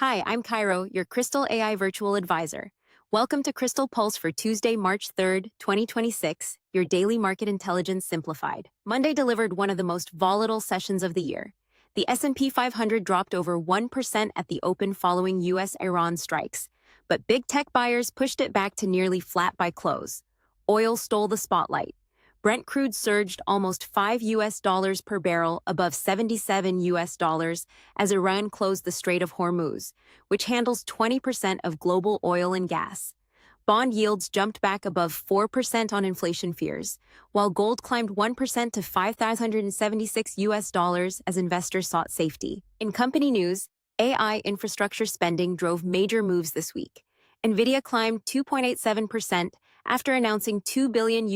Hi, I'm Cairo, your Kristal AI virtual advisor. Welcome to Kristal Pulse for Tuesday, March 3rd, 2026, your daily market intelligence simplified. Monday delivered one of the most volatile sessions of the year. The S&P 500 dropped over 1% at the open following US-Iran strikes, but big tech buyers pushed it back to nearly flat by close. Oil stole the spotlight. Brent crude surged almost $5 per barrel above $77 as Iran closed the Strait of Hormuz, which handles 20% of global oil and gas. Bond yields jumped back above 4% on inflation fears, while gold climbed 1% to $5,576 as investors sought safety. In company news, AI infrastructure spending drove major moves this week. Nvidia climbed 2.87% after announcing $2 billion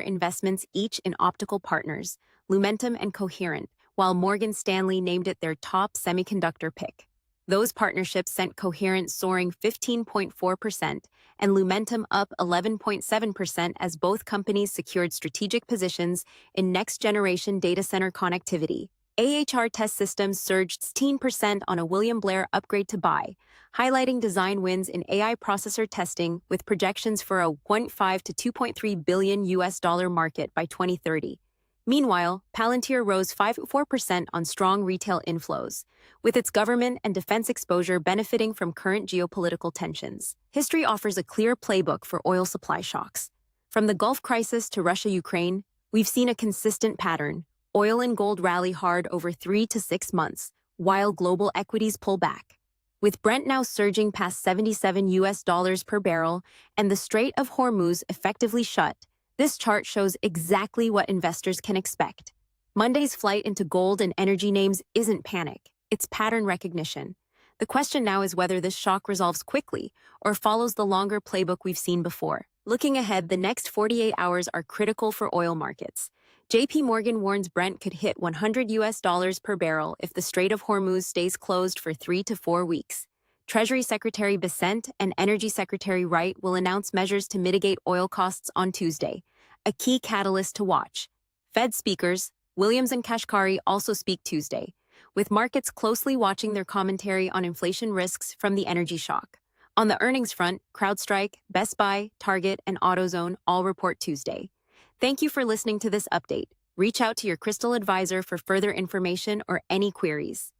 investments each in optical partners, Lumentum and Coherent, while Morgan Stanley named it their top semiconductor pick. Those partnerships sent Coherent soaring 15.4% and Lumentum up 11.7% as both companies secured strategic positions in next-generation data center connectivity. AHR Test Systems surged 16% on a William Blair upgrade to buy, highlighting design wins in AI processor testing with projections for a 1.5 to $2.3 billion market by 2030. Meanwhile, Palantir rose 5.4% on strong retail inflows, with its government and defense exposure benefiting from current geopolitical tensions. History offers a clear playbook for oil supply shocks. From the Gulf crisis to Russia-Ukraine, we've seen a consistent pattern. Oil and gold rally hard over 3 to 6 months, while global equities pull back. With Brent now surging past $77 per barrel and the Strait of Hormuz effectively shut, this chart shows exactly what investors can expect. Monday's flight into gold and energy names isn't panic, it's pattern recognition. The question now is whether this shock resolves quickly or follows the longer playbook we've seen before. Looking ahead, the next 48 hours are critical for oil markets. JP Morgan warns Brent could hit $100 per barrel if the Strait of Hormuz stays closed for 3 to 4 weeks. Treasury Secretary Bessent and Energy Secretary Wright will announce measures to mitigate oil costs on Tuesday, a key catalyst to watch. Fed speakers, Williams and Kashkari, also speak Tuesday, with markets closely watching their commentary on inflation risks from the energy shock. On the earnings front, CrowdStrike, Best Buy, Target, and AutoZone all report Tuesday. Thank you for listening to this update. Reach out to your Kristal advisor for further information or any queries.